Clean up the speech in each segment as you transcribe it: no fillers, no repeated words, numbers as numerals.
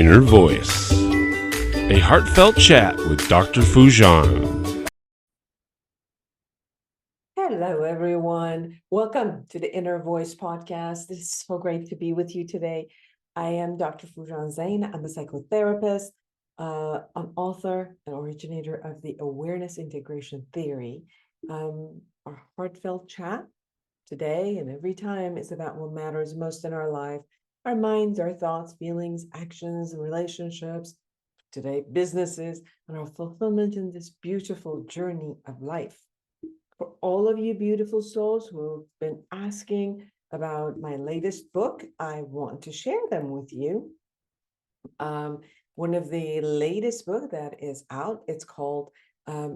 Inner Voice, a heartfelt chat with Dr. Fujan. Hello, everyone. Welcome to the Inner Voice podcast. It's so great to be with you today. I am Dr. Fujan Zain. I'm a psychotherapist, an author, and originator of the awareness integration theory. Our heartfelt chat today and every time is about what matters most in our life, our minds, our thoughts, feelings, actions, and relationships, today, businesses, and our fulfillment in this beautiful journey of life. For all of you beautiful souls who have been asking about my latest book, I want to share them with you. One of the latest book that is out, it's called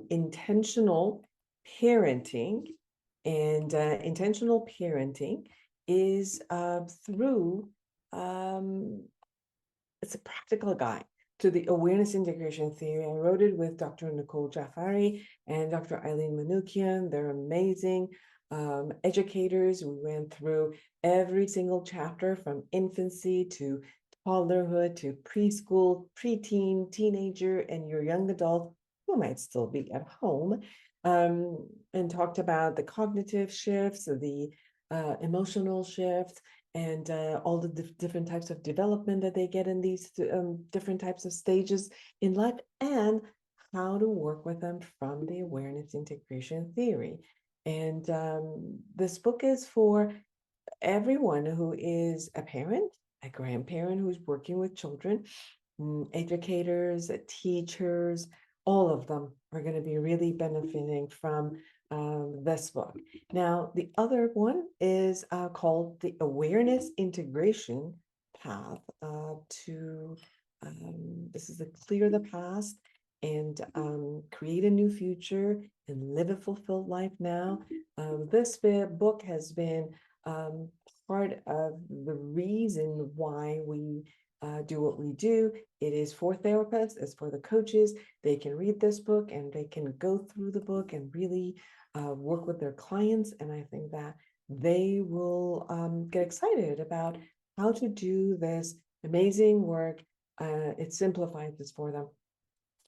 Intentional Parenting. And intentional parenting is through, it's a practical guide to the awareness integration theory. I wrote it with Dr. Nicole Jafari and Dr. Eileen Manukian. They're amazing educators. We went through every single chapter from infancy to toddlerhood to preschool, preteen, teenager, and your young adult who might still be at home, and talked about the cognitive shifts, the emotional shifts, and all the different types of development that they get in these different types of stages in life, and how to work with them from the awareness integration theory. And this book is for everyone who is a parent, a grandparent who's working with children, educators, teachers, all of them are going to be really benefiting from this book. Now, the other one is called the Awareness Integration Path to, this is a clear the past and create a new future and live a fulfilled life now. This book has been part of the reason why we do what we do. It is for therapists, it's for the coaches. They can read this book and they can go through the book and really work with their clients. And I think that they will get excited about how to do this amazing work. It simplifies this for them.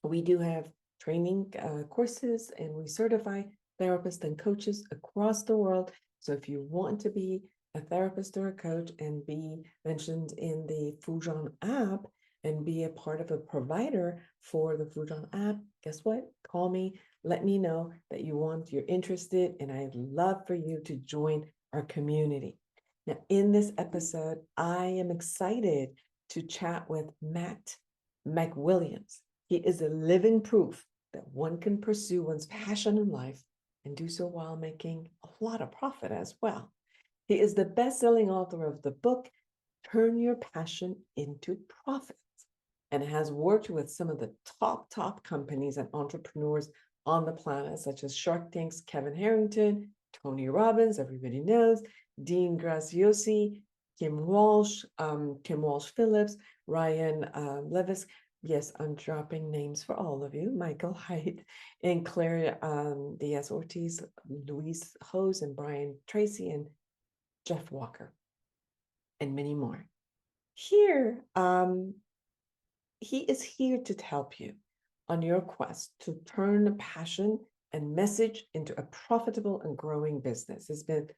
We do have training courses and we certify therapists and coaches across the world. So if you want to be a therapist or a coach and be mentioned in the Fujan app and be a part of a provider for the Fujan app, guess what? Call me, let me know that you're interested, and I'd love for you to join our community. Now, in this episode, I am excited to chat with Matt McWilliams. He is a living proof that one can pursue one's passion in life and do so while making a lot of profit as well. He is the best-selling author of the book, Turn Your Passion into Profits, and has worked with some of the top companies and entrepreneurs on the planet, such as Shark Tank's Kevin Harrington, Tony Robbins, everybody knows, Dean Graziosi, Kim Walsh Phillips, Ryan Levis. Yes, I'm dropping names for all of you. Michael Haidt and Claire Diaz Ortiz, Luis Hose, and Brian Tracy, and Jeff Walker, and many more. Here, he is here to help you on your quest to turn a passion and message into a profitable and growing business. He's been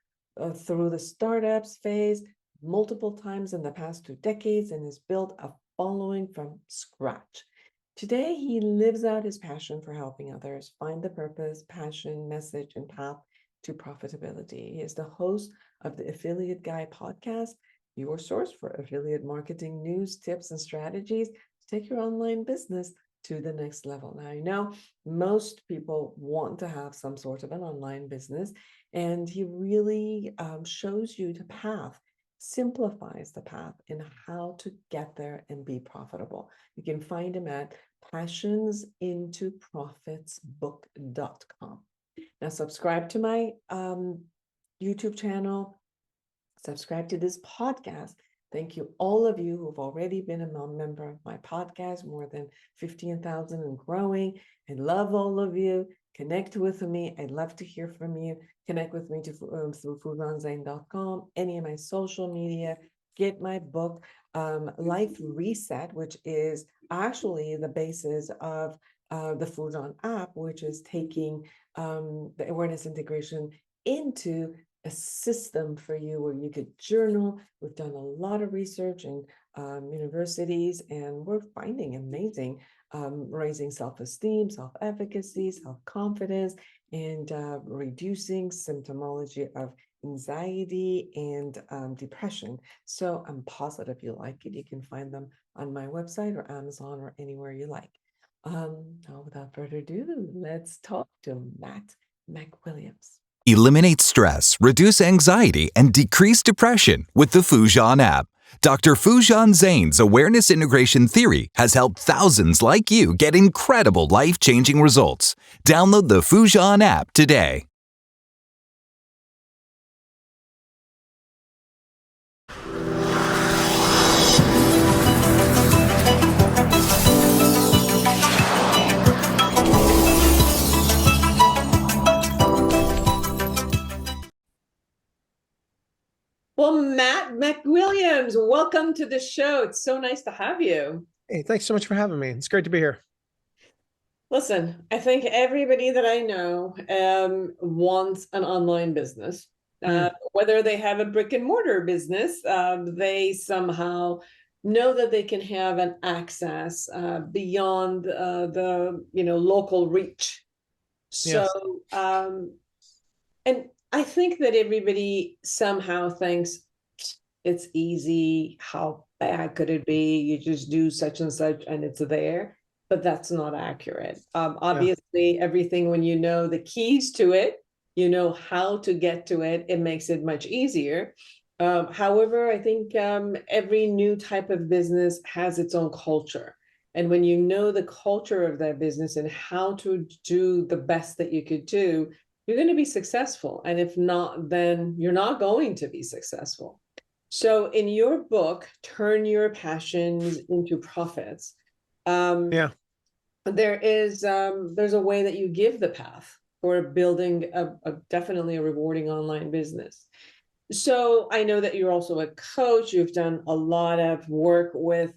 through the startups phase multiple times in the past 2 decades and has built a following from scratch. Today, he lives out his passion for helping others find the purpose, passion, message, and path to profitability. He is the host of the Affiliate Guy podcast, your source for affiliate marketing news, tips, and strategies to take your online business to the next level. Now, I know most people want to have some sort of an online business, and he really shows you the path, simplifies the path in how to get there and be profitable. You can find him at passionsintoprofitsbook.com. Now, subscribe to my YouTube channel, subscribe to this podcast. Thank you, all of you who've already been a member of my podcast, more than 15,000 and growing. I love all of you. Connect with me. I'd love to hear from you. Connect with me through foodonzane.com, any of my social media. Get my book. Life Reset, which is actually the basis of the Fujon app, which is taking the awareness integration into a system for you where you could journal. We've done a lot of research in universities, and we're finding amazing raising self-esteem, self-efficacy, self-confidence, and reducing symptomology of anxiety and depression. So I'm positive you like it. You can find them on my website or Amazon or anywhere you like. Now, without further ado, let's talk to Matt McWilliams. Eliminate stress, reduce anxiety, and decrease depression with the Fujon app. Dr. Fujon Zane's awareness integration theory has helped thousands like you get incredible life-changing results. Download the Fujon app today. Well, Matt McWilliams, welcome to the show. It's so nice to have you. Hey, thanks so much for having me. It's great to be here. Listen, I think everybody that I know wants an online business. Whether they have a brick and mortar business, they somehow know that they can have an access beyond the local reach. So, Yes. And I think that everybody somehow thinks it's easy. How bad could it be? You just do such and such and it's there. But that's not accurate. Obviously, everything, when you know the keys to it, you know how to get to it, it makes it much easier. However, I think every new type of business has its own culture. And when you know the culture of that business and how to do the best that you could do, you're going to be successful. And if not, then you're not going to be successful. So in your book, Turn Your Passions into Profits, there's a way that you give the path for building definitely a rewarding online business. So I know that you're also a coach. You've done a lot of work with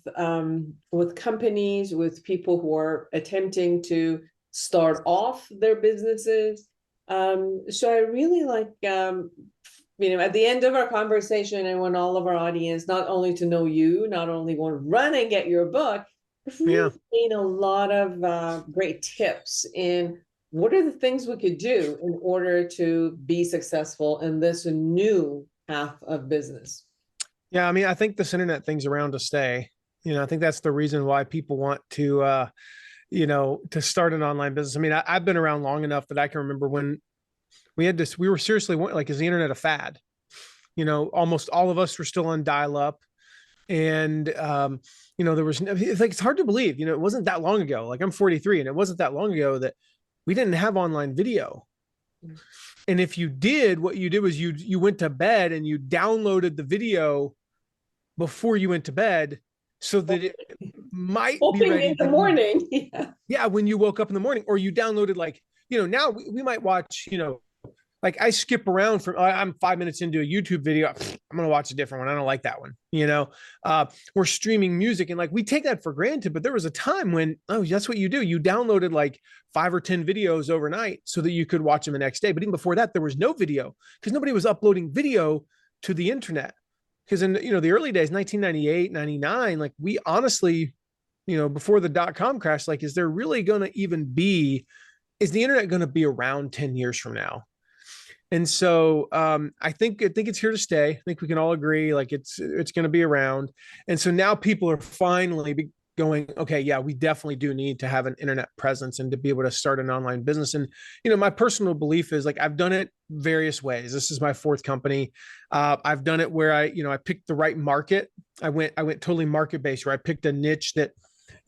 companies, with people who are attempting to start off their businesses. So I really like, at the end of our conversation, I want all of our audience not only to know you, not only want to run and get your book, but really gain a lot of great tips in what are the things we could do in order to be successful in this new path of business. Yeah, I mean, I think this internet thing's around to stay. I think that's the reason why people want to to start an online business. I mean, I've been around long enough that I can remember when we were seriously like, is the internet a fad? Almost all of us were still on dial-up, and it's hard to believe, it wasn't that long ago. Like, I'm 43, and it wasn't that long ago that we didn't have online video. And if you did, what you did was you went to bed and you downloaded the video before you went to bed, so that it might be ready in the morning. Yeah, when you woke up in the morning. Or you downloaded, like, now we might watch, like, I skip around from, I'm 5 minutes into a YouTube video, I'm going to watch a different one. I don't like that one. We're streaming music, and like, we take that for granted, but there was a time when, that's what you do. You downloaded like 5 or 10 videos overnight so that you could watch them the next day. But even before that, there was no video, because nobody was uploading video to the internet. Because in, the early days, 1998, 99, like, we honestly, before the .com crash, like, is there really going to even be, is the internet going to be around 10 years from now? And so I think it's here to stay. I think we can all agree, like, it's going to be around. And so now people are finally going, okay, yeah, we definitely do need to have an internet presence and to be able to start an online business. And, my personal belief is, like, I've done it various ways. This is my 4th company. I've done it where I picked the right market. I went totally market-based, where I picked a niche that,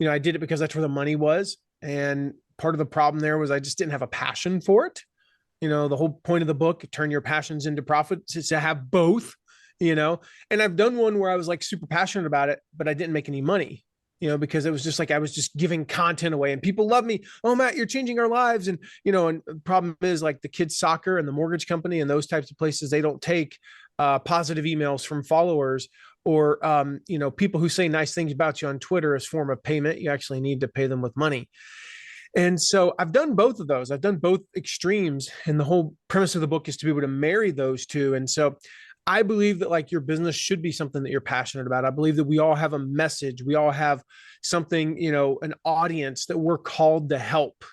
I did it because that's where the money was. And part of the problem there was I just didn't have a passion for it. The whole point of the book, Turn Your Passions into Profits, is to have both, and I've done one where I was like super passionate about it, but I didn't make any money, because it was just like, I was just giving content away, and people love me. Oh, Matt, you're changing our lives. And, and the problem is, like, the kids' soccer and the mortgage company and those types of places, they don't take positive emails from followers or people who say nice things about you on Twitter as form of payment. You actually need to pay them with money. And so I've done both of those. I've done both extremes. And the whole premise of the book is to be able to marry those two. And so I believe that like your business should be something that you're passionate about. I believe that we all have a message. We all have something, an audience that we're called to help.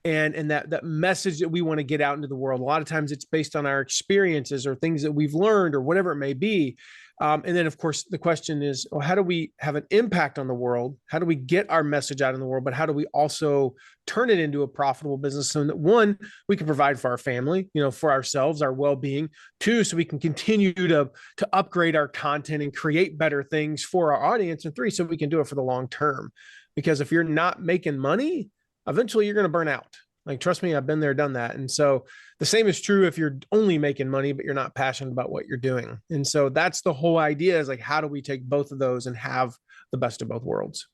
And that message that we want to get out into the world. A lot of times it's based on our experiences or things that we've learned or whatever it may be. And then, of course, the question is, well, how do we have an impact on the world? How do we get our message out in the world? But how do we also turn it into a profitable business so that, one, we can provide for our family, for ourselves, our well-being. Two, so we can continue to upgrade our content and create better things for our audience. And three, so we can do it for the long term. Because if you're not making money, eventually you're going to burn out. Like, trust me, I've been there, done that. And so the same is true if you're only making money, but you're not passionate about what you're doing. And so that's the whole idea, is like, how do we take both of those and have the best of both worlds?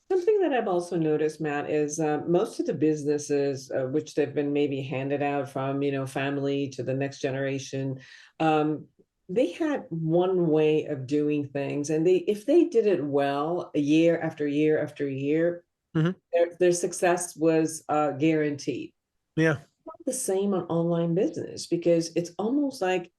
Something that I've also noticed, Matt, is most of the businesses, which they've been maybe handed out from, family to the next generation, they had one way of doing things. And if they did it well, year after year after year, their success was guaranteed. Yeah. Not the same on online business, because it's almost like,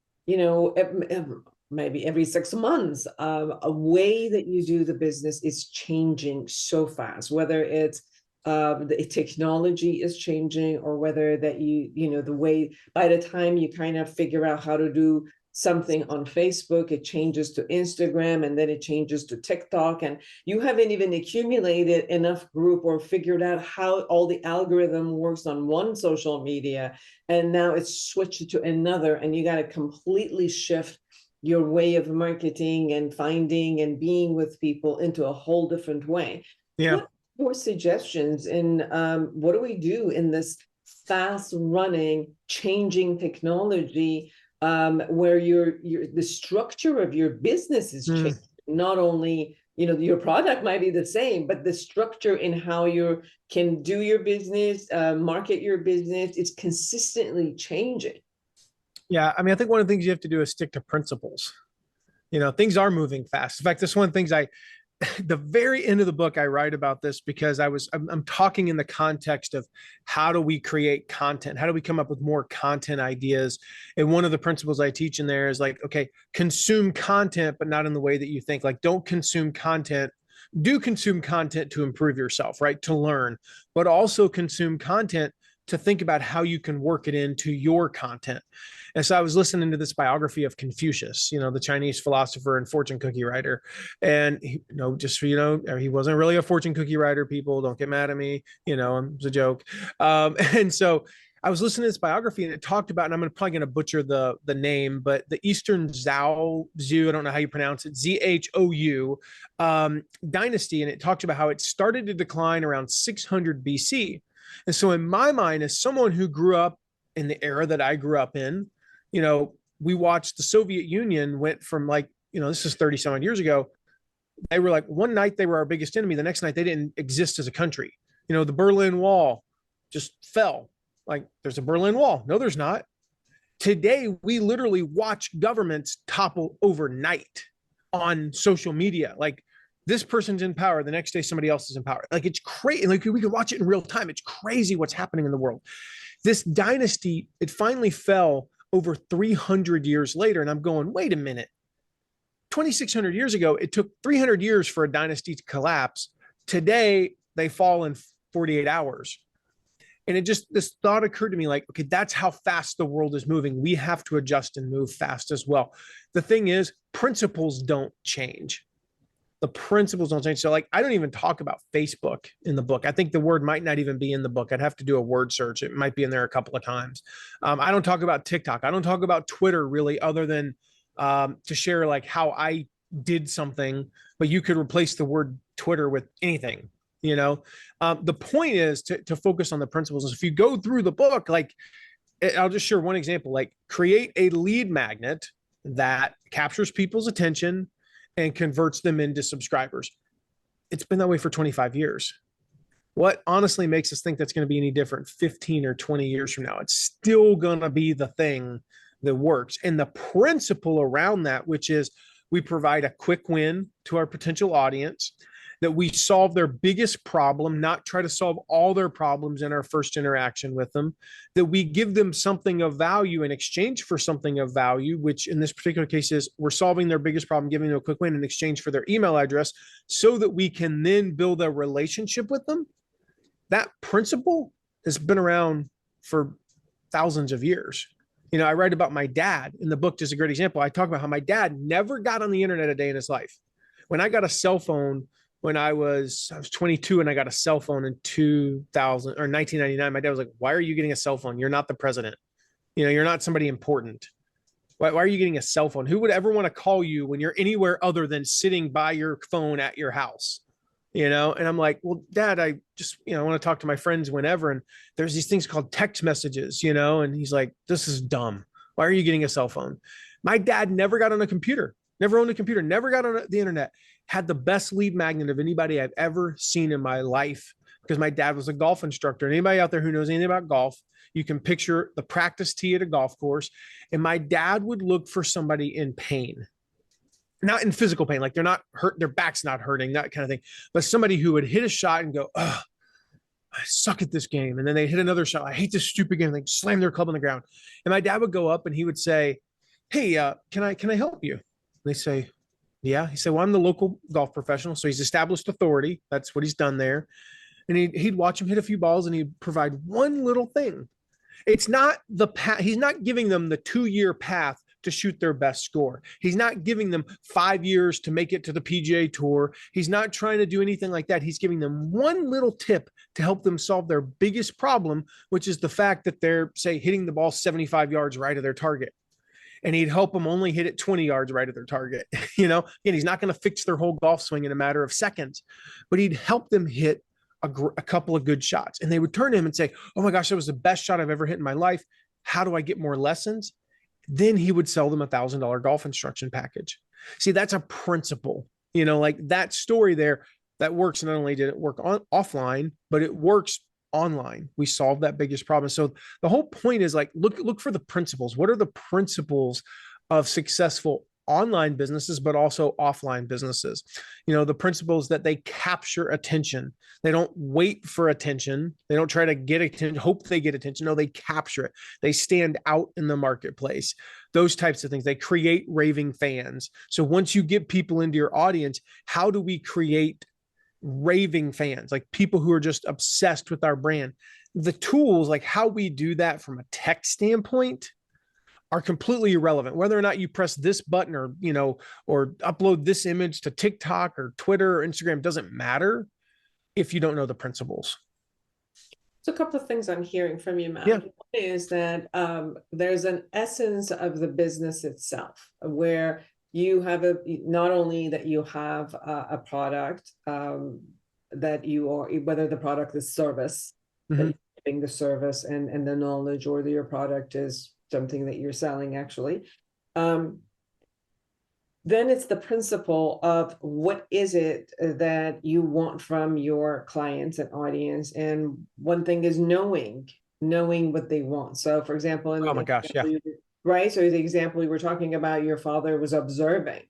maybe every 6 months, a way that you do the business is changing so fast, whether it's the technology is changing, or whether that the way, by the time you kind of figure out how to do something on Facebook, it changes to Instagram, and then it changes to TikTok, and you haven't even accumulated enough group or figured out how all the algorithm works on one social media, and now it's switched to another, and you got to completely shift your way of marketing and finding and being with people into a whole different way. Yeah. What more suggestions in what do we do in this fast running, changing technology, where the structure of your business is changing? Not only, your product might be the same, but the structure in how you can do your business, market your business, it's consistently changing. Yeah. I mean, I think one of the things you have to do is stick to principles. Things are moving fast. In fact, this is one of the things the very end of the book, I write about this because I'm talking in the context of how do we create content? How do we come up with more content ideas? And one of the principles I teach in there is like, okay, consume content, but not in the way that you think. Like, don't consume content. Do consume content to improve yourself, right? To learn, but also consume content to think about how you can work it into your content. And so I was listening to this biography of Confucius, the Chinese philosopher and fortune cookie writer. And just so he wasn't really a fortune cookie writer. People, don't get mad at me. It was a joke. And so I was listening to this biography, and it talked about, and I'm probably going to butcher the name, but the Eastern Zhou, I don't know how you pronounce it, Zhou dynasty. And it talks about how it started to decline around 600 BC. And so in my mind, as someone who grew up in the era that I grew up in, we watched the Soviet Union went from this is 30 some odd years ago. They were like, one night they were our biggest enemy. The next night they didn't exist as a country. The Berlin Wall just fell. Like, there's a Berlin Wall. No, there's not. Today, we literally watch governments topple overnight on social media. Like, this person's in power, the next day somebody else is in power. Like, it's crazy. Like, we can watch it in real time. It's crazy what's happening in the world. This dynasty, it finally fell over 300 years later. And I'm going, wait a minute. 2,600 years ago, it took 300 years for a dynasty to collapse. Today, they fall in 48 hours. And this thought occurred to me, like, okay, that's how fast the world is moving. We have to adjust and move fast as well. The thing is, principles don't change. The principles don't change. So like, I don't even talk about Facebook in the book. I think the word might not even be in the book. I'd have to do a word search. It might be in there a couple of times. I don't talk about TikTok. I don't talk about Twitter really, other than to share like how I did something, but you could replace the word Twitter with anything, the point is to focus on the principles. And if you go through the book, like, I'll just share one example, like, create a lead magnet that captures people's attention and converts them into subscribers. It's been that way for 25 years. What honestly makes us think that's going to be any different 15 or 20 years from now? It's still going to be the thing that works. And the principle around that, which is we provide a quick win to our potential audience, that we solve their biggest problem, not try to solve all their problems in our first interaction with them, that we give them something of value in exchange for something of value, which in this particular case is we're solving their biggest problem, giving them a quick win in exchange for their email address, so that we can then build a relationship with them. That principle has been around for thousands of years. You know, I write about my dad in the book, just a great example. I talk about how my dad never got on the internet a day in his life. When I got a cell phone, when I was 22 and I got a cell phone in 2000 or 1999, my dad was like, "Why are you getting a cell phone? You're not the president. You know, you're not somebody important. Why are you getting a cell phone? Who would ever want to call you when you're anywhere other than sitting by your phone at your house?" You know, and I'm like, "Well, Dad, I just, you know, I want to talk to my friends whenever. And there's these things called text messages, you know," and he's like, "This is dumb. Why are you getting a cell phone?" My dad never got on a computer, never owned a computer, never got on the internet, had the best lead magnet of anybody I've ever seen in my life, because my dad was a golf instructor. Anybody out there who knows anything about golf, you can picture the practice tee at a golf course. And my dad would look for somebody in pain, not in physical pain, like they're not hurt, their back's not hurting, that kind of thing, but somebody who would hit a shot and go, "Oh, I suck at this game." And then they hit another shot. "I hate this stupid game." They slam their club on the ground. And my dad would go up and he would say, "Hey, can I help you?" And they say, "Yeah." He said, "Well, I'm the local golf professional." So he's established authority. That's what he's done there. And he'd watch him hit a few balls and he'd provide one little thing. It's not the path. He's not giving them the 2-year path to shoot their best score. He's not giving them 5 years to make it to the PGA Tour. He's not trying to do anything like that. He's giving them one little tip to help them solve their biggest problem, which is the fact that they're, say, hitting the ball 75 yards right of their target. And he'd help them only hit it 20 yards right of their target. You know, again, he's not going to fix their whole golf swing in a matter of seconds, but he'd help them hit a couple of good shots. And they would turn to him and say, "Oh my gosh, that was the best shot I've ever hit in my life. How do I get more lessons?" Then he would sell them $1,000 golf instruction package. See, that's a principle, you know, like that story there that works. Not only did it work on offline, but it works online. We solved that biggest problem. So the whole point is like, look for the principles. What are the principles of successful online businesses, but also offline businesses? You know, the principles that they capture attention. They don't wait for attention. They don't try to get attention, hope they get attention. No, they capture it. They stand out in the marketplace. Those types of things. They create raving fans. So once you get people into your audience, how do we create raving fans, like people who are just obsessed with our brand? The tools, like how we do that from a tech standpoint, are completely irrelevant. Whether or not you press this button or, you know, or upload this image to TikTok or Twitter or Instagram doesn't matter if you don't know the principles. So a couple of things I'm hearing from you, Matt. Yeah. One is that there's an essence of the business itself where you have not only that you have a product that you are, whether the product is service, that you're giving the service and the knowledge, or that your product is something that you're selling actually. Then it's the principle of what is it that you want from your clients and audience. And one thing is knowing what they want. So for example, Oh my gosh, yeah. Right. So the example we were talking about, your father was observing,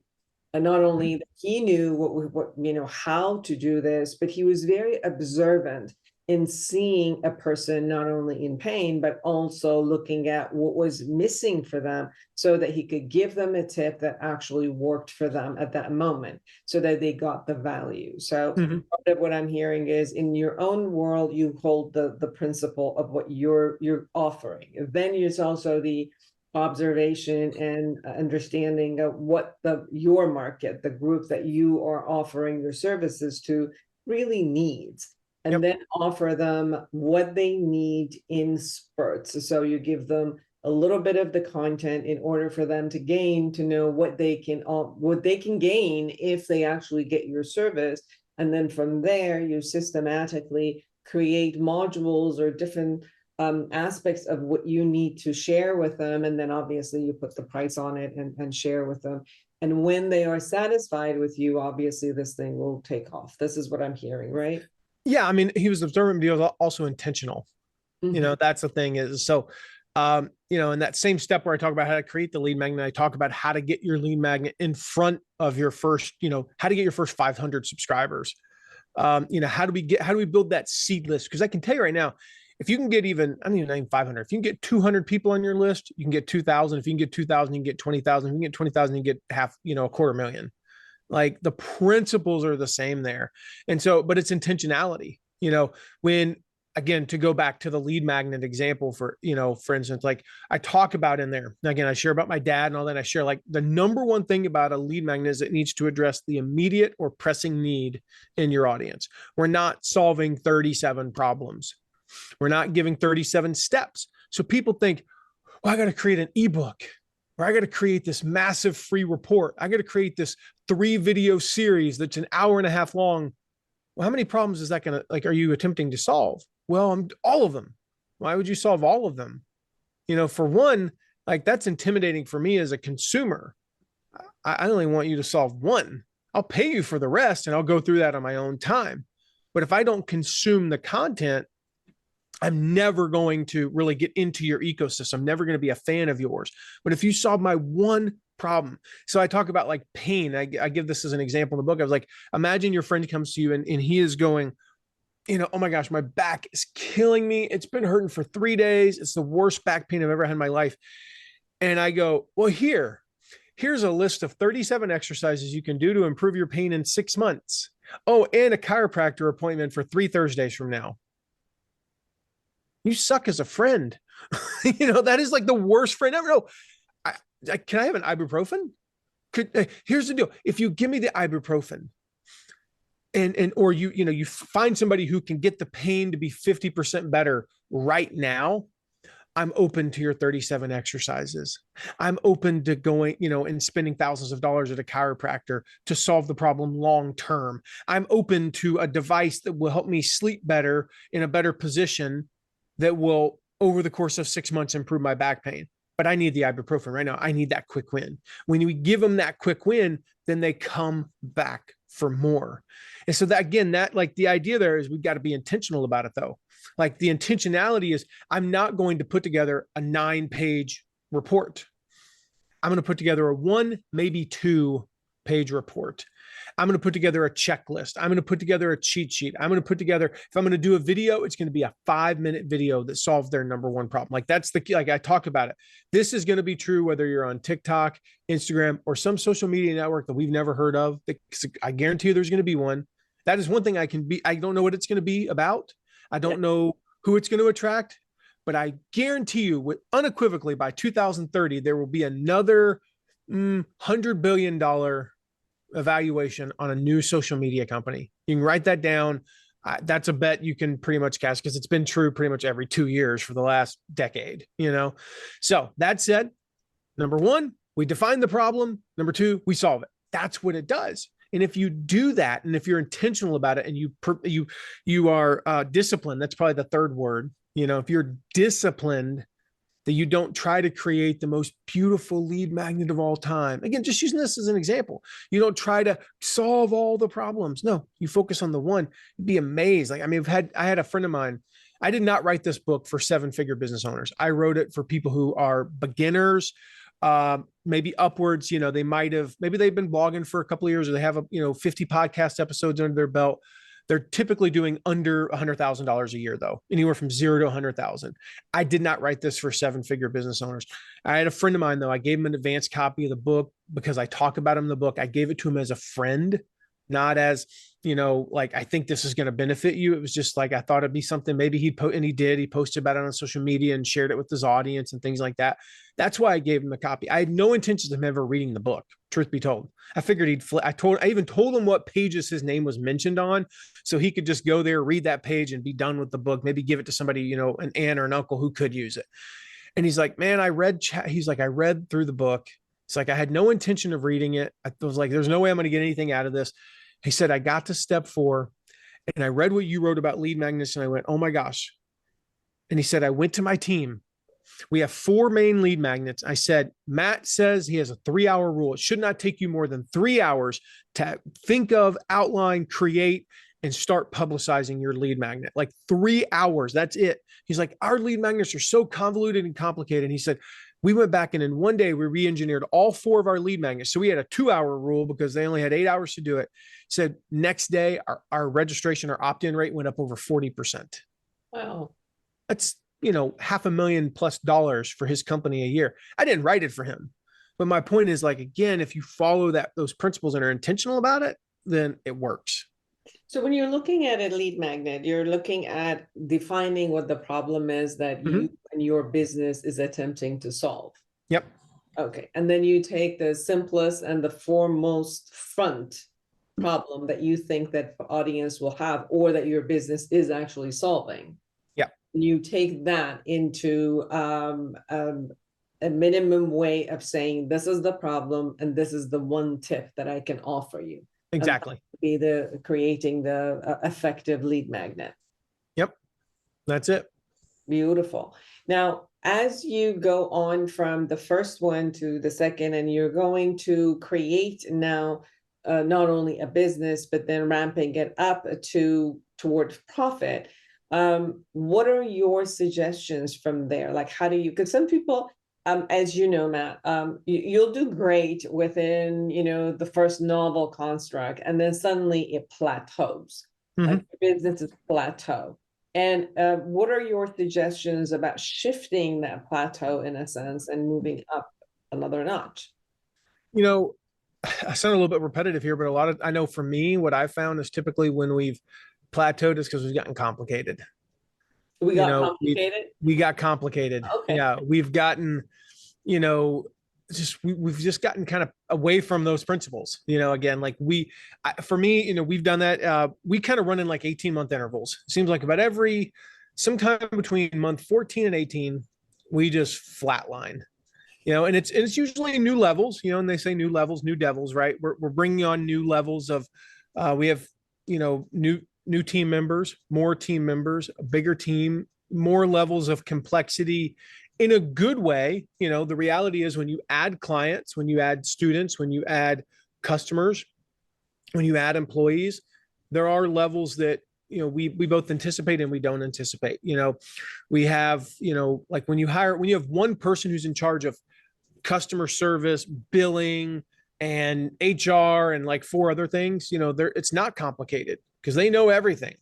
and not only that he knew what you know, how to do this, but he was very observant in seeing a person not only in pain, but also looking at what was missing for them so that he could give them a tip that actually worked for them at that moment so that they got the value. So part of what I'm hearing is in your own world, you hold the principle of what you're offering. Then there's also the observation and understanding of what your market, the group that you are offering your services to, really needs. And then offer them what they need in spurts. So you give them a little bit of the content in order for them to gain, to know what they can gain if they actually get your service. And then from there, you systematically create modules or different aspects of what you need to share with them. And then obviously you put the price on it and share with them. And when they are satisfied with you, obviously this thing will take off. This is what I'm hearing, right? Yeah, I mean, he was observant, but he was also intentional. You know, that's the thing is, so In that same step where I talk about how to create the lead magnet, I talk about how to get your lead magnet in front of your first, how to get your first 500 subscribers. How do we build that seed list? Because I can tell you right now, if you can get even, I don't even name 500, if you can get 200 people on your list, you can get 2,000. If you can get 2,000, you can get 20,000. If you can get 20,000, you can get half, a quarter million. Like the principles are the same there. And so, but it's intentionality, when, again, to go back to the lead magnet example for instance, like I talk about in there, again, I share about my dad and all that. I share like the number one thing about a lead magnet is it needs to address the immediate or pressing need in your audience. We're not solving 37 problems. We're not giving 37 steps. So people think, well, I got to create an ebook, or I got to create this massive free report. I got to create this 3-video series that's an hour and a half long. Well, how many problems is that going to, are you attempting to solve? Well, all of them. Why would you solve all of them? For one, that's intimidating for me as a consumer. I only want you to solve one. I'll pay you for the rest and I'll go through that on my own time. But if I don't consume the content, I'm never going to really get into your ecosystem. I'm never going to be a fan of yours. But if you solve my one problem, so I talk about like pain. I give this as an example in the book. I was like, imagine your friend comes to you and he is going, oh my gosh, my back is killing me. It's been hurting for 3 days. It's the worst back pain I've ever had in my life. And I go, well, here's a list of 37 exercises you can do to improve your pain in 6 months. Oh, and a chiropractor appointment for 3 Thursdays from now. You suck as a friend. That is like the worst friend ever. No, can I have an ibuprofen? Here's the deal. If you give me the ibuprofen or you find somebody who can get the pain to be 50% better right now, I'm open to your 37 exercises. I'm open to going, and spending thousands of dollars at a chiropractor to solve the problem long-term. I'm open to a device that will help me sleep better in a better position that will, over the course of 6 months, improve my back pain. But I need the ibuprofen right now. I need that quick win. When we give them that quick win, then they come back for more. And so that, again, the idea there is we've got to be intentional about it though. Like the intentionality is I'm not going to put together a 9-page report. I'm going to put together a 1, maybe 2-page report. I'm going to put together a checklist. I'm going to put together a cheat sheet. I'm going to put together, if I'm going to do a video, it's going to be a 5-minute video that solves their number one problem. Like that's the key. Like I talk about it. This is going to be true whether you're on TikTok, Instagram, or some social media network that we've never heard of. I guarantee you there's going to be one. That is one thing I don't know what it's going to be about. I don't know who it's going to attract, but I guarantee you unequivocally by 2030, there will be another $100 billion evaluation on a new social media company. You can write that down. That's a bet you can pretty much cast because it's been true pretty much every 2 years for the last decade, So that said, number one, we define the problem. Number two, we solve it. That's what it does. And if you do that, and if you're intentional about it and you are disciplined, that's probably the third word. If you're disciplined, that you don't try to create the most beautiful lead magnet of all time. Again, just using this as an example. You don't try to solve all the problems. No, you focus on the one. You'd be amazed. I had a friend of mine. I did not write this book for 7-figure business owners. I wrote it for people who are beginners, maybe upwards. Maybe they've been blogging for a couple of years, or they have 50 podcast episodes under their belt. They're typically doing under $100,000 a year though, anywhere from 0 to 100,000. I did not write this for 7-figure business owners. I had a friend of mine though. I gave him an advanced copy of the book because I talk about him in the book. I gave it to him as a friend, not as, I think this is going to benefit you. It was just like, I thought it'd be something maybe he posted about it on social media and shared it with his audience and things like that. That's why I gave him a copy. I had no intentions of him ever reading the book. Truth be told, I figured I even told him what pages his name was mentioned on, so he could just go there, read that page and be done with the book, maybe give it to somebody, an aunt or an uncle who could use it. And he's like, man, I read through the book. It's like, I had no intention of reading it. I was like, there's no way I'm going to get anything out of this. He said, I got to step 4 and I read what you wrote about lead magnets and I went, oh my gosh. And he said, I went to my team. We have 4 main lead magnets. I said, Matt says he has a 3-hour rule. It should not take you more than 3 hours to think of, outline, create, and start publicizing your lead magnet. Like 3 hours, that's it. He's like, our lead magnets are so convoluted and complicated. And he said, we went back and in one day we re-engineered all 4 of our lead magnets. So we had a 2-hour rule because they only had 8 hours to do it. He said next day our registration, our opt-in rate went up over 40%. Wow. That's, $500,000+ for his company a year. I didn't write it for him. But my point is, like, again, if you follow those principles and are intentional about it, then it works. So when you're looking at a lead magnet, you're looking at defining what the problem is that you and your business is attempting to solve. Yep. Okay. And then you take the simplest and the foremost front problem that you think that the audience will have or that your business is actually solving. Yep. And you take that into a minimum way of saying, this is the problem and this is the one tip that I can offer you. Exactly. Be the creating the effective lead magnet. Yep. That's it. Beautiful. Now, as you go on from the first one to the second, and you're going to create now not only a business, but then ramping it up towards profit. What are your suggestions from there? Like, how do you, because some people, as you know, Matt, you'll do great within, the first novel construct, and then suddenly it plateaus. Like your business is plateau. And what are your suggestions about shifting that plateau in a sense and moving up another notch? I sound a little bit repetitive here, but I know for me, what I found is typically when we've plateaued is because we've gotten complicated. We got complicated? We got complicated. Okay. Yeah. We've gotten, we've just gotten kind of away from those principles, again, like for me, we've done that. We kind of run in like 18-month intervals. It seems like about sometime between month 14 and 18, we just flatline, and it's usually new levels, and they say new levels, new devils, right? We're bringing on new levels of, we have, new team members, more team members, a bigger team, more levels of complexity in a good way. The reality is when you add clients, when you add students, when you add customers, when you add employees, there are levels that, we both anticipate and we don't anticipate. We have, like when you have one person who's in charge of customer service, billing, and HR, and like 4 other things, it's not complicated because they know everything.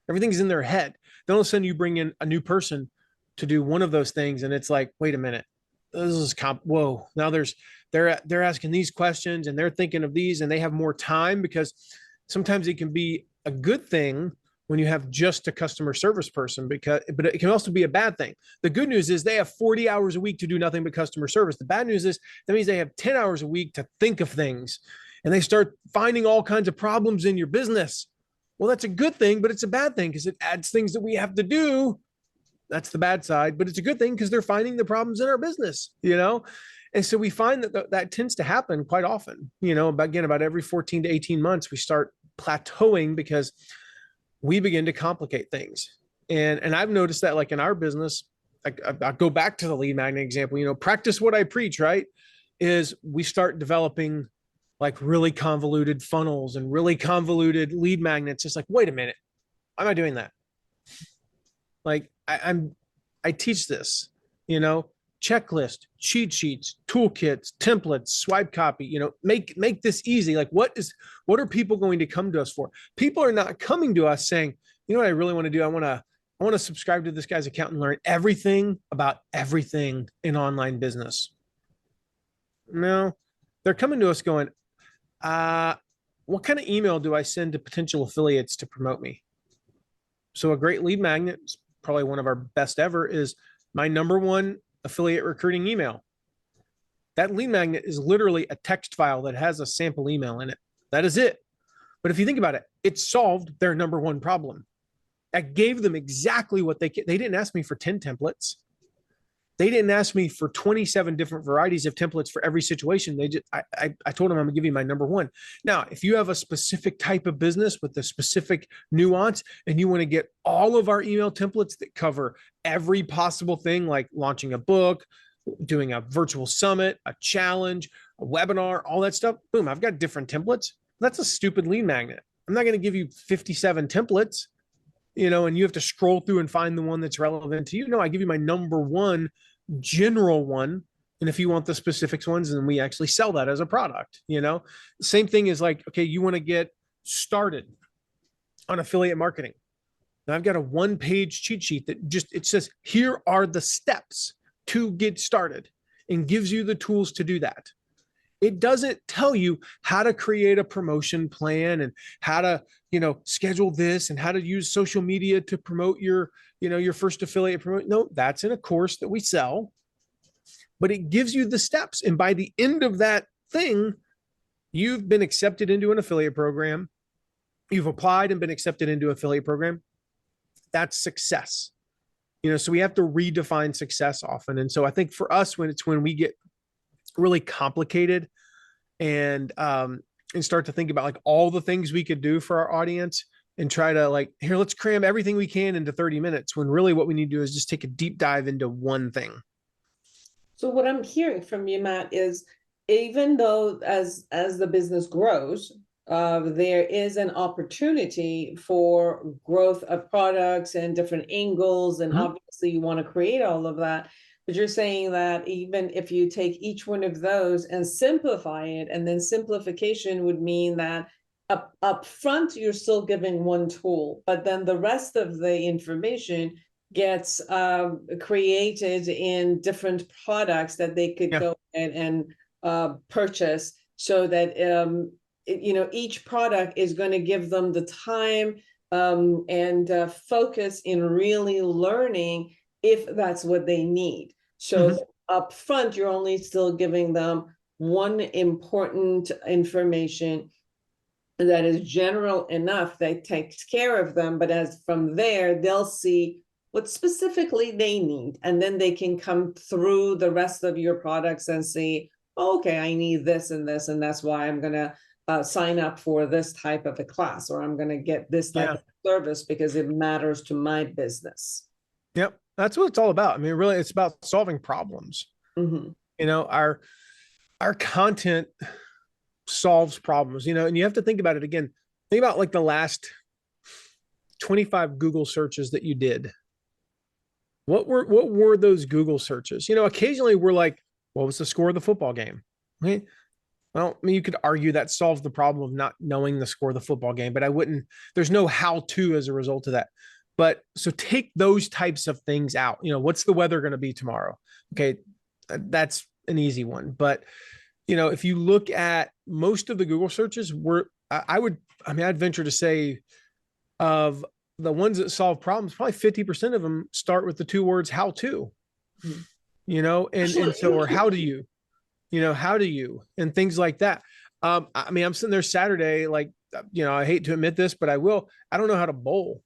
Everything's in their head. Then all of a sudden you bring in a new person to do one of those things, and it's like, wait a minute, this is whoa. Now they're asking these questions and they're thinking of these, and they have more time, because sometimes it can be a good thing when you have just a customer service person, but it can also be a bad thing. The good news is they have 40 hours a week to do nothing but customer service. The bad news is that means they have 10 hours a week to think of things, and they start finding all kinds of problems in your business. Well, that's a good thing, but it's a bad thing because it adds things that we have to do. That's the bad side, but it's a good thing because they're finding the problems in our business, And so we find that tends to happen quite often, about every 14 to 18 months, we start plateauing because we begin to complicate things. And I've noticed that, like in our business, I'll go back to the lead magnet example, practice what I preach, right? Is we start developing like really convoluted funnels and really convoluted lead magnets. It's like, wait a minute, why am I doing that? Like I teach this, checklist, cheat sheets, toolkits, templates, swipe copy, make this easy. Like what are people going to come to us for? People are not coming to us saying, what I really want to do? I want to subscribe to this guy's account and learn everything about everything in online business. No, they're coming to us going, what kind of email do I send to potential affiliates to promote me? So a great lead magnet, probably one of our best ever, is my number one affiliate recruiting email. That lead magnet is literally a text file that has a sample email in it. That is it. But if you think about it, it solved their number one problem. I gave them exactly what they didn't ask me for 10 templates. They didn't ask me for 27 different varieties of templates for every situation. I told them I'm gonna give you my number one. Now, if you have a specific type of business with a specific nuance and you want to get all of our email templates that cover every possible thing, like launching a book, doing a virtual summit, a challenge, a webinar, all that stuff, boom, I've got different templates. That's a stupid lead magnet. I'm not going to give you 57 templates, and you have to scroll through and find the one that's relevant to you. No, I give you my number one general one. And if you want the specifics ones, then we actually sell that as a product, Same thing is like, okay, you want to get started on affiliate marketing. Now I've got a 1-page cheat sheet that it says, here are the steps to get started, and gives you the tools to do that. It doesn't tell you how to create a promotion plan and how to, schedule this and how to use social media to promote your first affiliate promote. No, that's in a course that we sell, but it gives you the steps. And by the end of that thing, you've been accepted into an affiliate program. You've applied and been accepted into an affiliate program. That's success. So we have to redefine success often. And so I think for us, when we get really complicated and start to think about like all the things we could do for our audience and try to like, here, let's cram everything we can into 30 minutes, when really what we need to do is just take a deep dive into one thing. So what I'm hearing from you, Matt, is even though as the business grows, there is an opportunity for growth of products and different angles, and obviously you want to create all of that. But you're saying that even if you take each one of those and simplify it, and then simplification would mean that up front, you're still giving one tool, but then the rest of the information gets created in different products that they could go and purchase, so that each product is going to give them the time and focus in really learning if that's what they need. So up front, you're only still giving them one important information that is general enough that takes care of them, but as from there, they'll see what specifically they need, and then they can come through the rest of your products and see, oh, okay, I need this and this, and that's why I'm going to sign up for this type of a class, or I'm going to get this type of service because it matters to my business. Yep. That's what it's all about. I mean, really, it's about solving problems. Our content solves problems, and you have to think about it again. Think about like the last 25 Google searches that you did. What were those Google searches? Occasionally we're like, what was the score of the football game? Right? Well, I mean, you could argue that solves the problem of not knowing the score of the football game, but there's no how-to as a result of that. But so take those types of things out. What's the weather going to be tomorrow? Okay. That's an easy one. But, if you look at most of the Google searches, I'd venture to say of the ones that solve problems, probably 50% of them start with the two words, how to, and so, or how do you, and things like that. I'm sitting there Saturday, like, I hate to admit this, but I don't know how to bowl.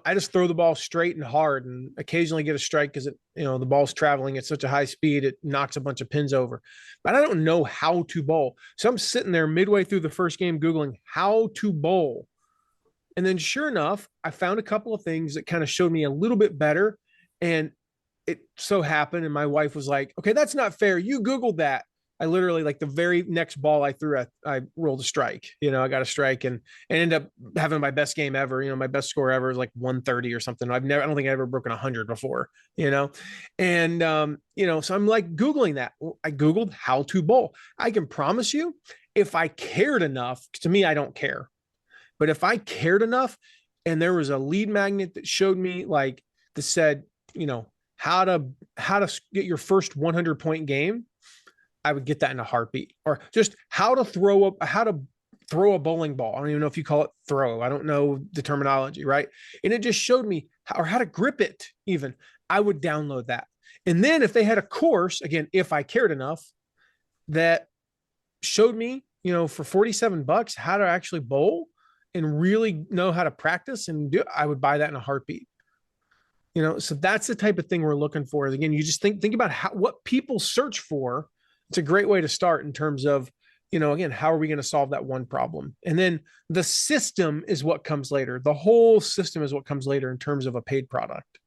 I just throw the ball straight and hard and occasionally get a strike because the ball's traveling at such a high speed, it knocks a bunch of pins over, but I don't know how to bowl. So I'm sitting there midway through the first game, Googling how to bowl. And then sure enough, I found a couple of things that kind of showed me a little bit better. And it so happened, and my wife was like, okay, that's not fair. You Googled that. I literally, like the very next ball I threw, I rolled a strike. I got a strike and ended up having my best game ever. My best score ever is like 130 or something. I don't think I ever broken 100 before, and, so I'm like Googling that. I Googled how to bowl. I can promise you, if I cared enough, to me, I don't care. But if I cared enough and there was a lead magnet that showed me like that said, how to get your first 100-point game, I would get that in a heartbeat. Or just how to throw a bowling ball. I don't even know if you call it throw. I don't know the terminology, right? And it just showed me how to grip it even. I would download that. And then if they had a course, again, if I cared enough, that showed me, for $47 how to actually bowl and really know how to practice and do, I would buy that in a heartbeat. So that's the type of thing we're looking for. Again, you just think about what people search for. It's a great way to start in terms of, again, how are we going to solve that one problem? And then the system is what comes later. The whole system is what comes later in terms of a paid product.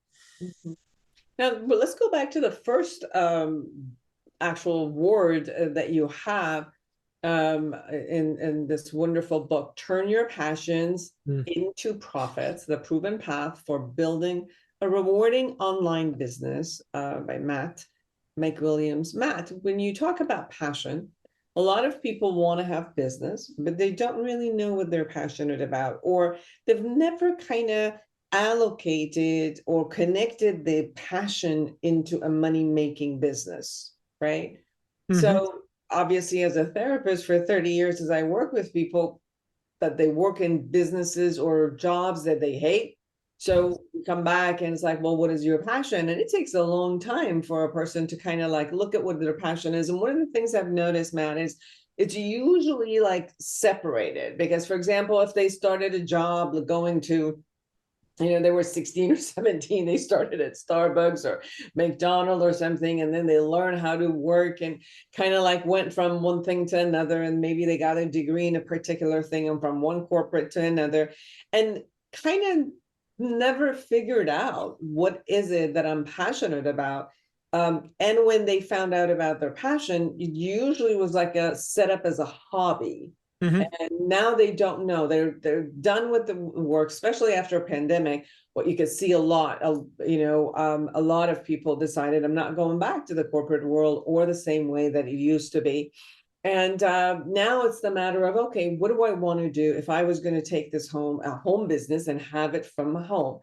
Now, let's go back to the first actual word that you have. in this wonderful book, Turn Your Passions Mm. into Profits, The Proven Path for Building a Rewarding Online Business, by Mike Williams. Matt, when you talk about passion, a lot of people want to have business, but they don't really know what they're passionate about, or they've never kind of allocated or connected the passion into a money-making business, right? Mm-hmm. So obviously, as a therapist for 30 years, as I work with people that they work in businesses or jobs that they hate. So we come back and it's like, well, what is your passion? And it takes a long time for a person to kind of like look at what their passion is. And one of the things I've noticed, Matt, is it's usually like separated, because, for example, if they started a job going to, they were 16 or 17, they started at Starbucks or McDonald's or something, and then they learn how to work and kind of like went from one thing to another, and maybe they got a degree in a particular thing and from one corporate to another, and kind of never figured out what is it that I'm passionate about. And when they found out about their passion, it usually was like a set up as a hobby. Mm-hmm. And now they don't know. They're done with the work, especially after a pandemic. What you could see a lot, a lot of people decided, I'm not going back to the corporate world or the same way that it used to be. And now it's the matter of, okay, what do I want to do if I was going to take this a home business and have it from home?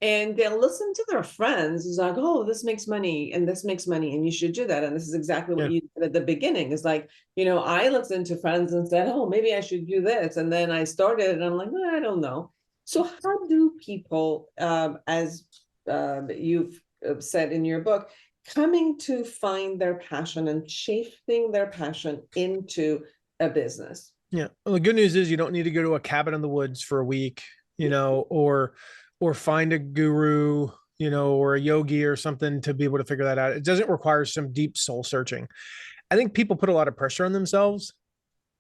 And they'll listen to their friends. It's like, oh, this makes money and this makes money and you should do that. And this is exactly what you did at the beginning. It's like, I listened to friends and said, oh, maybe I should do this. And then I started and I'm like, I don't know. So how do people, as you've said in your book, coming to find their passion and shaping their passion into a business? Yeah. Well, the good news is you don't need to go to a cabin in the woods for a week, or find a guru, or a yogi or something to be able to figure that out. It doesn't require some deep soul searching. I think people put a lot of pressure on themselves.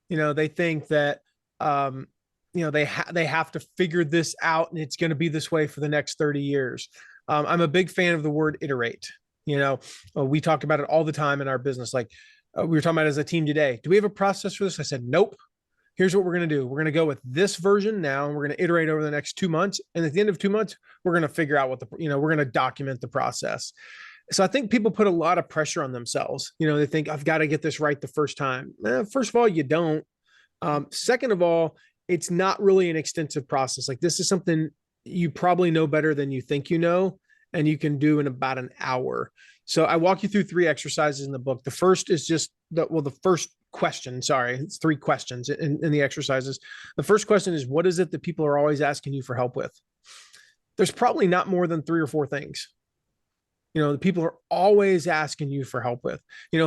They think that, they have to figure this out and it's going to be this way for the next 30 years. I'm a big fan of the word iterate. We talk about it all the time in our business. Like we were talking about as a team today. Do we have a process for this? I said, nope. Here's what we're going to do. We're going to go with this version now, and we're going to iterate over the next 2 months. And at the end of 2 months, we're going to figure out we're going to document the process. So I think people put a lot of pressure on themselves. They think I've got to get this right the first time. First of all, you don't. Second of all, it's not really an extensive process. Like this is something you probably know better than you think you know, and you can do in about an hour. So I walk you through 3 exercises in the book. The first is just the first question. Sorry, it's 3 questions in the exercises. The first question is, what is it that people are always asking you for help with? There's probably not more than 3 or 4 things. The people are always asking you for help with.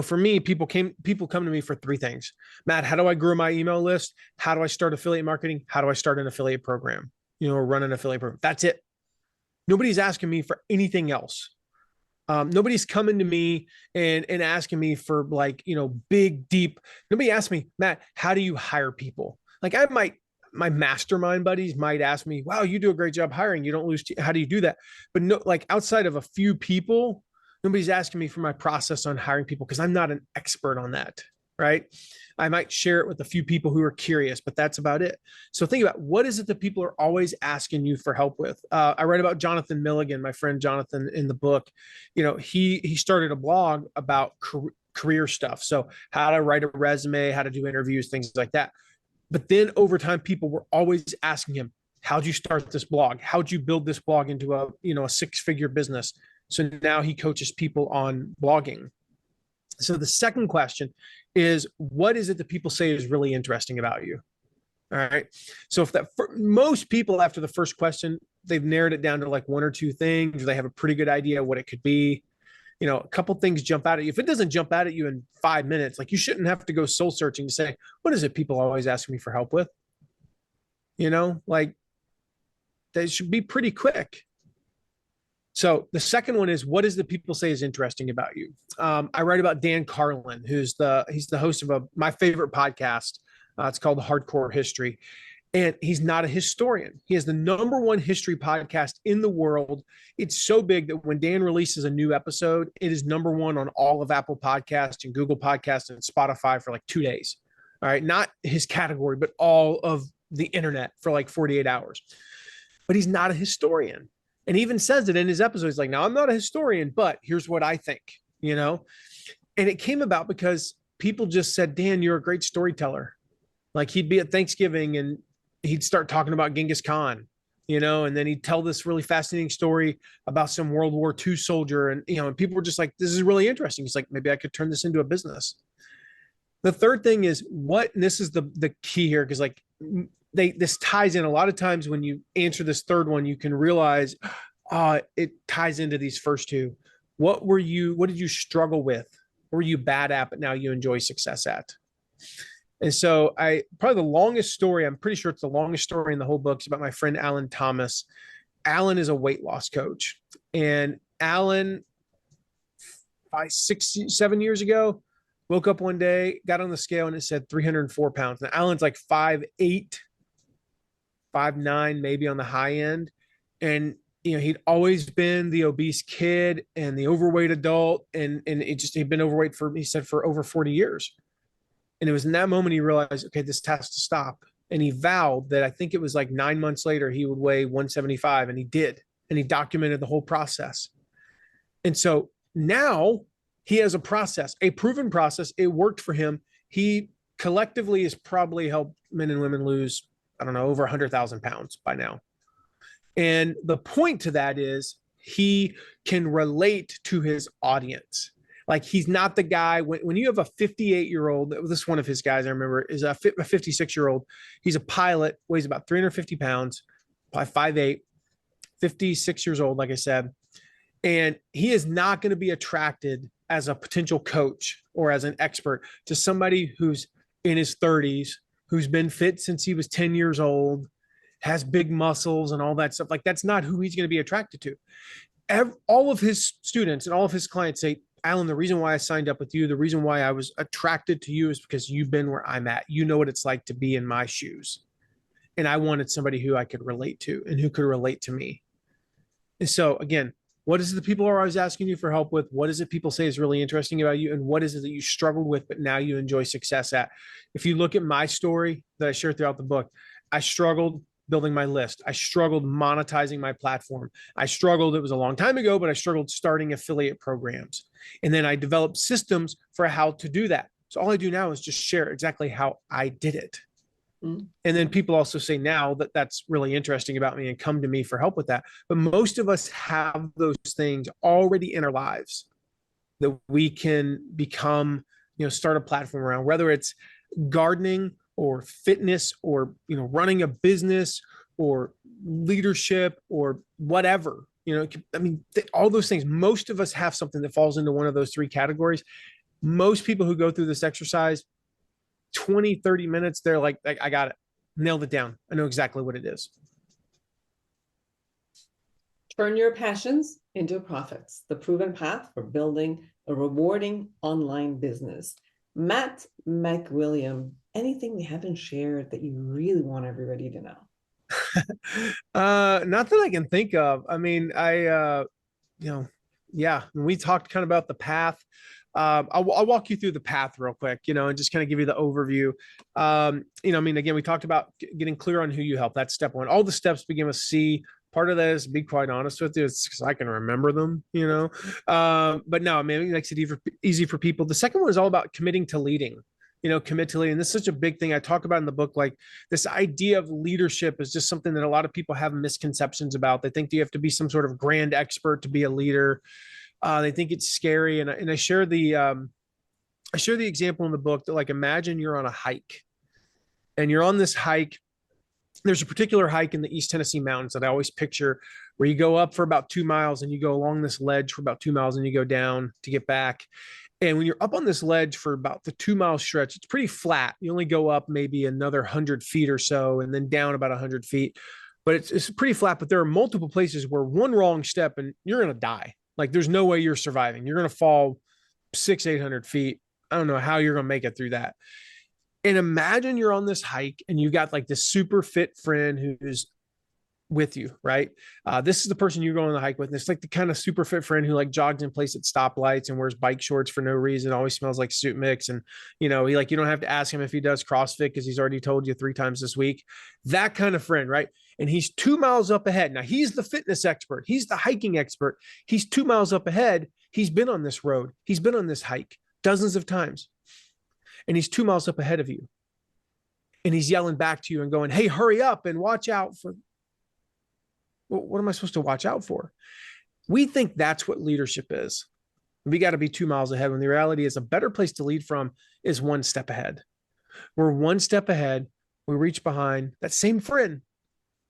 For me, people come to me for 3 things. Matt, how do I grow my email list? How do I start affiliate marketing? How do I start an affiliate program? Or run an affiliate program? That's it. Nobody's asking me for anything else. Nobody's coming to me and asking me for big, deep. Nobody asked me, Matt, how do you hire people? Like my mastermind buddies might ask me, wow, you do a great job hiring. You don't lose. How do you do that? But no, outside of a few people, nobody's asking me for my process on hiring people because I'm not an expert on that. Right. I might share it with a few people who are curious, but that's about it. So think about, what is it that people are always asking you for help with? I write about Jonathan Milligan, my friend Jonathan, in the book. He started a blog about career stuff. So how to write a resume, how to do interviews, things like that. But then over time, people were always asking him, how'd you start this blog? How'd you build this blog into a 6-figure business? So now he coaches people on blogging. So the second question is, what is it that people say is really interesting about you? All right. So if most people after the first question, they've narrowed it down to 1 or 2 things, or they have a pretty good idea what it could be. A couple things jump out at you. If it doesn't jump out at you in 5 minutes, you shouldn't have to go soul searching to say, what is it people always ask me for help with? They should be pretty quick. So the second one is, what is the people say is interesting about you? I write about Dan Carlin, he's the host of my favorite podcast. It's called Hardcore History. And he's not a historian. He has the #1 history podcast in the world. It's so big that when Dan releases a new episode, it is #1 on all of Apple Podcasts and Google Podcasts and Spotify for 2 days. All right. Not his category, but all of the internet for like 48 hours. But he's not a historian. And he even says it in his episode. He's like, now I'm not a historian, but here's what I think, you know? And it came about because people just said, Dan, you're a great storyteller. Like he'd be at Thanksgiving and he'd start talking about Genghis Khan, you know, and then he'd tell this really fascinating story about some World War II soldier. And, you know, and people were just like, this is really interesting. He's like, maybe I could turn this into a business. The third thing is what, and this is the key here, because like this ties in a lot of times when you answer this third one, you can realize it ties into these first two. What did you struggle with? What were you bad at, but now you enjoy success at? And so probably the longest story, I'm pretty sure it's the longest story in the whole book, is about my friend Alan Thomas. Alan is a weight loss coach. And Alan, 7 years ago, woke up one day, got on the scale, and it said 304 pounds. Now, Alan's like 5'8", 5'9", maybe on the high end. And, you know, he'd always been the obese kid and the overweight adult. And he'd been overweight he said, for over 40 years. And it was in that moment he realized, okay, this has to stop. And he vowed that I think it was like 9 months later, he would weigh 175. And he did. And he documented the whole process. And so now he has a process, a proven process. It worked for him. He collectively has probably helped men and women lose, I don't know, over 100,000 pounds by now. And the point to that is he can relate to his audience. Like he's not the guy when you have a 58-year-old, this is one of his guys I remember, is a 56-year-old. He's a pilot, weighs about 350 pounds, probably 5'8", 56 years old, like I said. And he is not going to be attracted as a potential coach or as an expert to somebody who's in his 30s, who's been fit since he was 10 years old, has big muscles and all that stuff. Like that's not who he's going to be attracted to. All of his students and all of his clients say, Alan, the reason why I signed up with you, the reason why I was attracted to you is because you've been where I'm at. You know what it's like to be in my shoes. And I wanted somebody who I could relate to and who could relate to me. And so again, what is it that people are always asking you for help with? What is it people say is really interesting about you? And what is it that you struggled with, but now you enjoy success at? If you look at my story that I share throughout the book, I struggled building my list. I struggled monetizing my platform. I struggled, it was a long time ago, but I struggled starting affiliate programs. And then I developed systems for how to do that. So all I do now is just share exactly how I did it. Mm-hmm. And then people also say now that that's really interesting about me and come to me for help with that. But most of us have those things already in our lives that we can become, you know, start a platform around, whether it's gardening or fitness or, you know, running a business or leadership or whatever, you know, I mean, all those things, most of us have something that falls into one of those three categories. Most people who go through this exercise, 20, 30 minutes, they're like, I got it, nailed it down. I know exactly what it is. Turn your passions into profits, the proven path for building a rewarding online business. Matt McWilliam, anything we haven't shared that you really want everybody to know? Not that I can think of. I mean, yeah, we talked kind of about the path. I'll walk you through the path real quick, you know, and just kind of give you the overview. You know, I mean, again, we talked about getting clear on who you help. That's step one. All the steps begin with C. Part of that is, to be quite honest with you, it's because I can remember them, you know. But no, I mean, it makes it easy for people. The second one is all about committing to leading. You know, commit to leading. And this is such a big thing I talk about in the book. Like this idea of leadership is just something that a lot of people have misconceptions about. They think you have to be some sort of grand expert to be a leader. They think it's scary. And I share the example in the book that, like, imagine you're on a hike and you're on this hike. There's a particular hike in the East Tennessee mountains that I always picture, where you go up for about 2 miles and you go along this ledge for about 2 miles and you go down to get back. And when you're up on this ledge for about the 2 mile stretch, it's pretty flat. You only go up maybe another 100 feet or so and then down about 100 feet, but it's pretty flat. But there are multiple places where one wrong step and you're going to die. Like there's no way you're surviving. You're going to fall 600-800 feet. I don't know how you're going to make it through that. And imagine you're on this hike and you got like this super fit friend who's with you, right? This is the person you're going on the hike with. And it's like the kind of super fit friend who like jogs in place at stoplights and wears bike shorts for no reason, always smells like suit mix. And, you know, you don't have to ask him if he does CrossFit because he's already told you 3 times this week. That kind of friend, right? And he's 2 miles up ahead. Now he's the fitness expert. He's the hiking expert. He's 2 miles up ahead. He's been on this road. He's been on this hike dozens of times. And he's 2 miles up ahead of you. And he's yelling back to you and going, hey, hurry up and watch out for. Well, what am I supposed to watch out for? We think that's what leadership is. We got to be 2 miles ahead when the reality is a better place to lead from is 1 step ahead. We're 1 step ahead. We reach behind. That same friend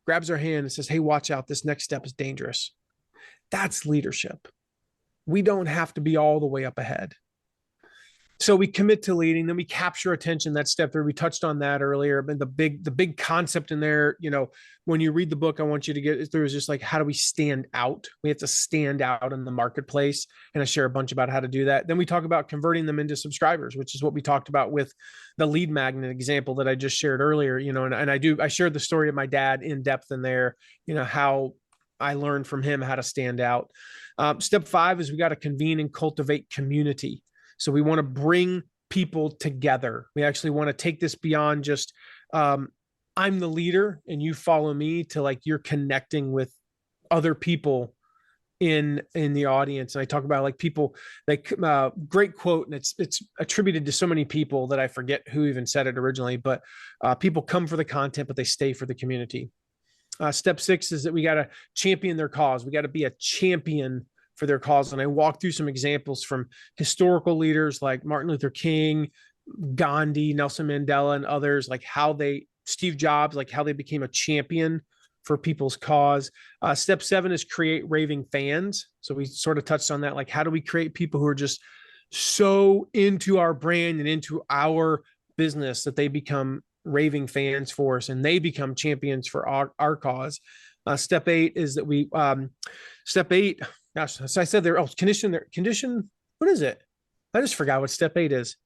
grabs our hand and says, hey, watch out. This next step is dangerous. That's leadership. We don't have to be all the way up ahead. So we commit to leading, then we capture attention. That's step 3. We touched on that earlier, but the big concept in there, you know, when you read the book, I want you to get through is just like, how do we stand out? We have to stand out in the marketplace. And I share a bunch about how to do that. Then we talk about converting them into subscribers, which is what we talked about with the lead magnet example that I just shared earlier, you know, and I shared the story of my dad in depth in there, you know, how I learned from him how to stand out. Step 5 is we got to convene and cultivate community. So we want to bring people together. We actually want to take this beyond just, I'm the leader and you follow me, to like, you're connecting with other people in the audience. And I talk about like people, like great quote, and it's attributed to so many people that I forget who even said it originally, but people come for the content, but they stay for the community. Step 6 is that we got to champion their cause. We got to be a champion for their cause. And I walked through some examples from historical leaders like Martin Luther King, Gandhi, Nelson Mandela, and others, like Steve Jobs, like how they became a champion for people's cause. Step 7 is create raving fans. So we sort of touched on that. Like, how do we create people who are just so into our brand and into our business that they become raving fans for us and they become champions for our cause. Step 8 is that step 8, gosh, so I said there, condition, what is it? I just forgot what step 8 is.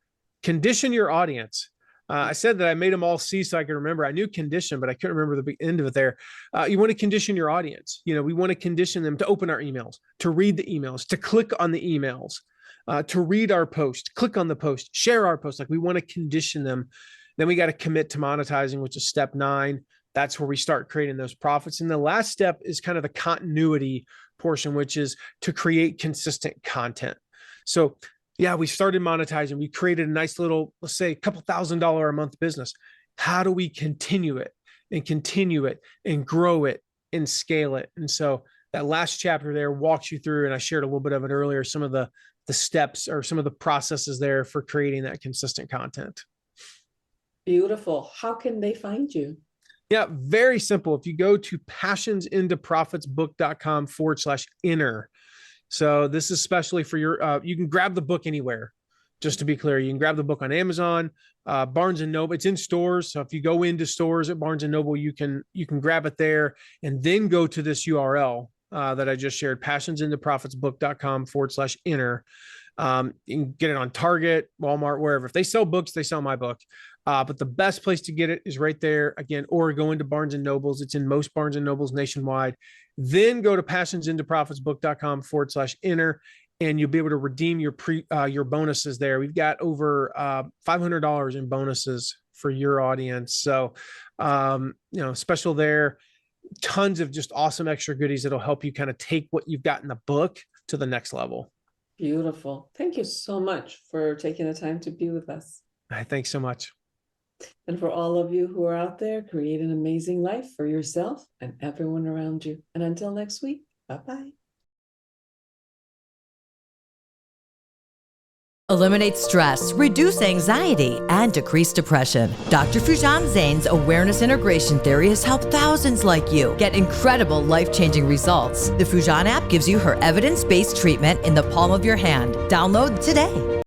Condition your audience. I said that I made them all see so I could remember. I knew condition, but I couldn't remember the end of it there. You want to condition your audience. You know, we want to condition them to open our emails, to read the emails, to click on the emails, to read our post, click on the post, share our post. Like, we want to condition them. Then we got to commit to monetizing, which is step 9. That's where we start creating those profits. And the last step is kind of the continuity portion, which is to create consistent content. So yeah, we started monetizing. We created a nice little, let's say, a couple $1,000 a month business. How do we continue it and grow it and scale it? And so that last chapter there walks you through, and I shared a little bit of it earlier, some of the steps or some of the processes there for creating that consistent content. Beautiful. How can they find you? Yeah, very simple. If you go to passionsintoprofitsbook.com/inner. So this is especially for you can grab the book anywhere. Just to be clear, you can grab the book on Amazon, Barnes and Noble. It's in stores. So if you go into stores at Barnes and Noble, you can grab it there, and then go to this URL that I just shared, passionsintoprofitsbook.com/inner. You can get it on Target, Walmart, wherever. If they sell books, they sell my book. But the best place to get it is right there again, or go into Barnes and Nobles. It's in most Barnes and Nobles nationwide. Then go to passionsintoprofitsbook.com/inner, and you'll be able to redeem your bonuses there. We've got over $500 in bonuses for your audience. So, special there, tons of just awesome extra goodies that'll help you kind of take what you've got in the book to the next level. Beautiful. Thank you so much for taking the time to be with us. Thanks so much. And for all of you who are out there, create an amazing life for yourself and everyone around you. And until next week, bye-bye. Eliminate stress, reduce anxiety, and decrease depression. Dr. Fujan Zain's awareness integration theory has helped thousands like you get incredible life-changing results. The Fujan app gives you her evidence-based treatment in the palm of your hand. Download today.